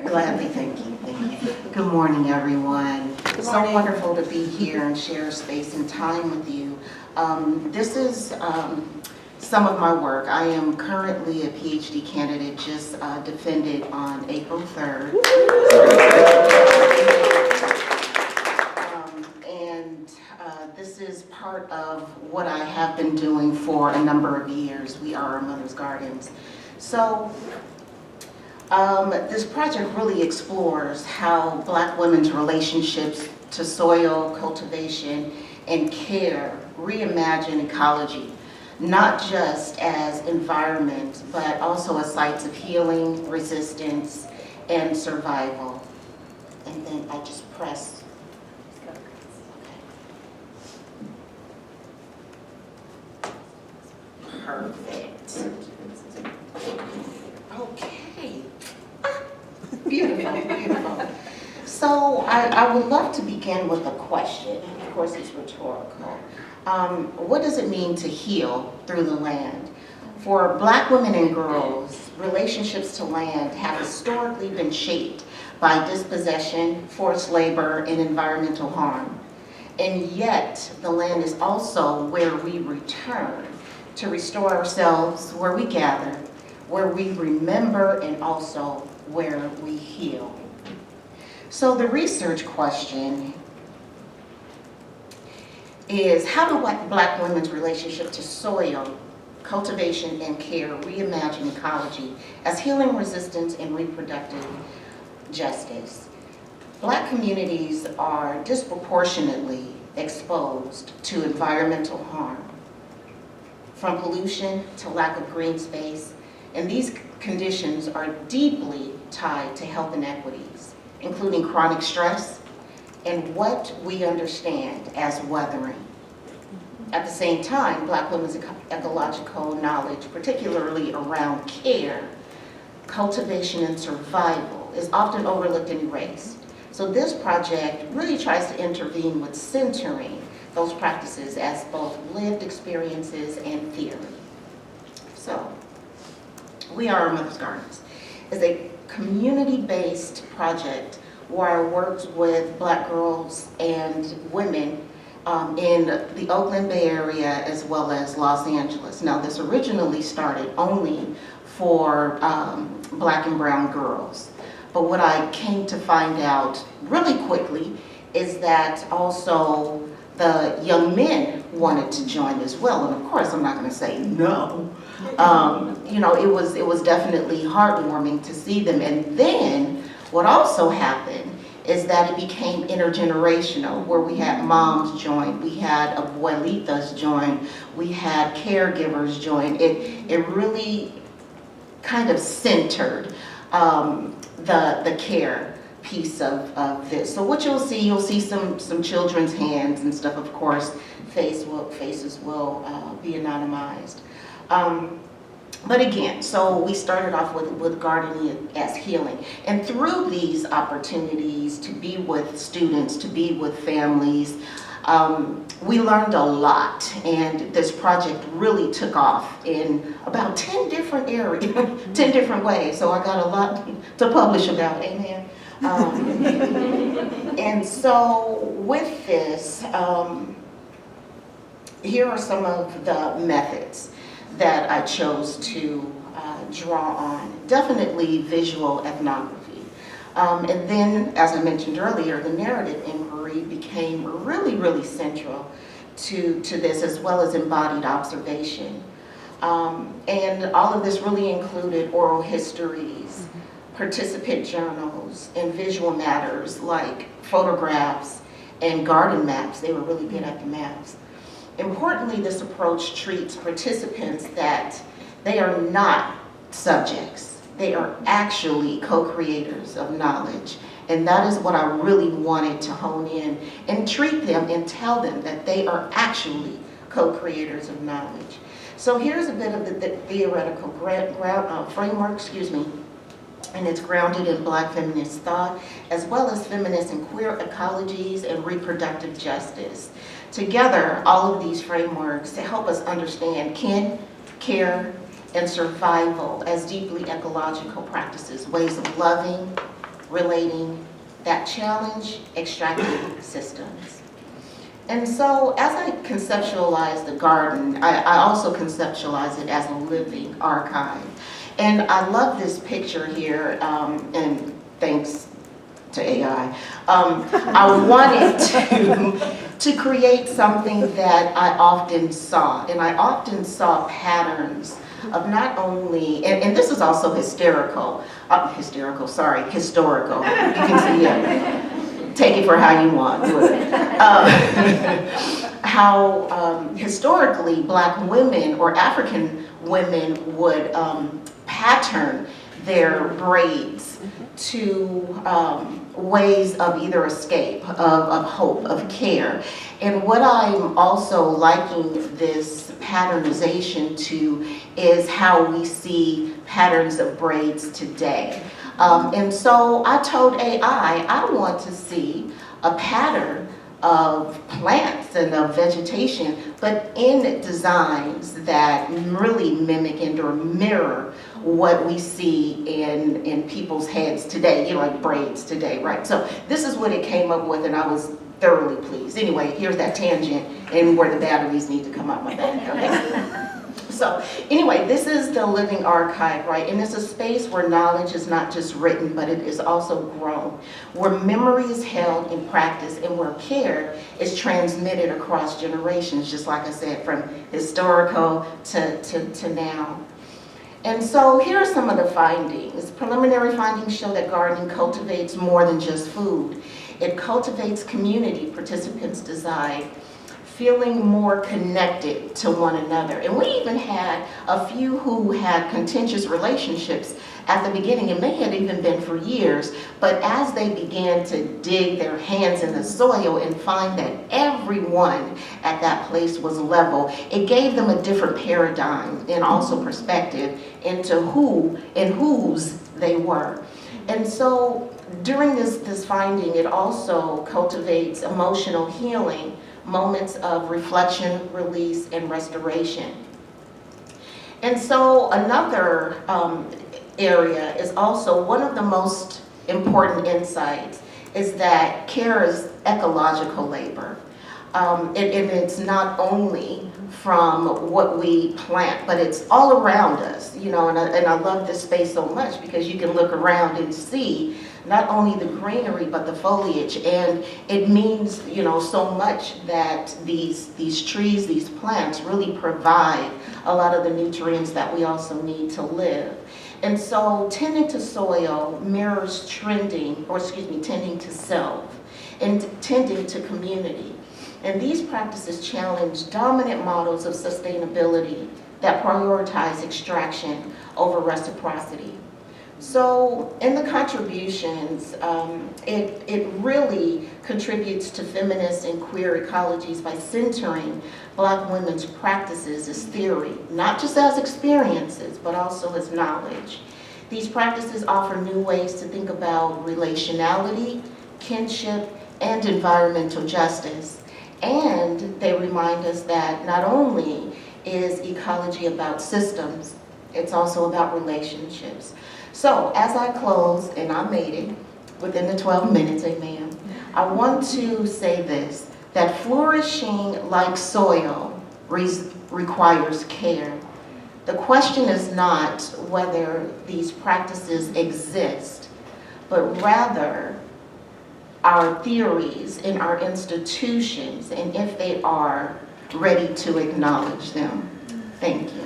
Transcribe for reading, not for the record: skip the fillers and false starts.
Gladly, thank you, thank you. Good morning, everyone. So wonderful to be here and share space and time with you. This is some of my work. I am currently a PhD candidate, just defended on April 3rd. This is part of what I have been doing for a number of years. We are Mother's Gardens. So this project really explores how Black women's relationships to soil, cultivation, and care reimagine ecology, not just as environment, but also as sites of healing, resistance, and survival. And then I just press. Perfect. Okay. Beautiful, beautiful. So I would love to begin with a question. Of course, it's rhetorical. What does it mean to heal through the land? For Black women and girls, relationships to land have historically been shaped by dispossession, forced labor, and environmental harm. And yet, the land is also where we return to restore ourselves, where we gather, where we remember, and also where we heal. So the research question is, how do Black women's relationship to soil, cultivation, and care reimagine ecology as healing, resistance, and reproductive justice? Black communities are disproportionately exposed to environmental harm, from pollution to lack of green space, and these conditions are deeply tied to health inequities, including chronic stress and what we understand as weathering. At the same time, Black women's ecological knowledge, particularly around care, cultivation, and survival, is often overlooked and erased. So this project really tries to intervene with centering those practices as both lived experiences and theory. So, We Are Mother's Gardens is a community-based project where I worked with Black girls and women in the Oakland Bay Area as well as Los Angeles. Now, this originally started only for Black and brown girls, but what I came to find out really quickly is that also the young men wanted to join as well, and of course I'm not going to say no. You know, it was definitely heartwarming to see them. And then what also happened is that it became intergenerational, where we had moms join, we had abuelitas join, we had caregivers join. It really kind of centered the care piece of this. So what you'll see some children's hands and stuff. Of course, faces will be anonymized. But again, so we started off with gardening as healing. And through these opportunities to be with students, to be with families, we learned a lot. And this project really took off in about 10 different areas, 10 different ways. So I got a lot to publish about, amen. And so with this, here are some of the methods that I chose to draw on. Definitely visual ethnography. And then, as I mentioned earlier, the narrative inquiry became really central to this, as well as embodied observation. And all of this really included oral histories, participant journals, and visual matters like photographs and garden maps. They were really good at the maps. Importantly, this approach treats participants that they are not subjects. They are actually co-creators of knowledge. And that is what I really wanted to hone in and treat them and tell them that they are actually co-creators of knowledge. So here's a bit of the theoretical framework, and it's grounded in Black feminist thought, as well as feminist and queer ecologies and reproductive justice. Together, all of these frameworks to help us understand kin, care, and survival as deeply ecological practices, ways of loving, relating that challenge extractive systems. And so as I conceptualize the garden, I also conceptualize it as a living archive. And I love this picture here, and thanks to AI. I wanted to create something that I often saw, and I often saw patterns of not only, and this is also historical. You can see it. Take it for how you want. How historically Black women or African women would pattern their braids to ways of either escape, of hope, of care. And what I'm also liking this patternization to is how we see patterns of braids today. And so I told AI, I want to see a pattern of plants and of vegetation, but in designs that really mimic and or mirror what we see in people's heads today, like braids today, right? So this is what it came up with, and I was thoroughly pleased. Anyway, here's that tangent and where the batteries need to come out my back, okay? So anyway, this is the living archive, right? And it's a space where knowledge is not just written, but it is also grown, where memory is held in practice, and where care is transmitted across generations, just like I said, from historical to now. And so here are some of the findings. Preliminary findings show that gardening cultivates more than just food. It cultivates community, participants decide, feeling more connected to one another. And we even had a few who had contentious relationships at the beginning. It may have even been for years, but as they began to dig their hands in the soil and find that everyone at that place was level, it gave them a different paradigm and also perspective into who and whose they were. And so during this finding, it also cultivates emotional healing, moments of reflection, release, and restoration. And so another area is also one of the most important insights is that care is ecological labor. And it's not only from what we plant, but it's all around us, and I love this space so much because you can look around and see not only the greenery, but the foliage, and it means, so much that these trees, these plants really provide a lot of the nutrients that we also need to live. And so tending to soil mirrors tending to self and tending to community. And these practices challenge dominant models of sustainability that prioritize extraction over reciprocity. So in the contributions, it really contributes to feminist and queer ecologies by centering Black women's practices as theory, not just as experiences, but also as knowledge. These practices offer new ways to think about relationality, kinship, and environmental justice. And they remind us that not only is ecology about systems, it's also about relationships. So as I close, and I made it within the 12 minutes, amen, I want to say this, that flourishing like soil requires care. The question is not whether these practices exist, but rather our theories and our institutions, and if they are ready to acknowledge them. Thank you.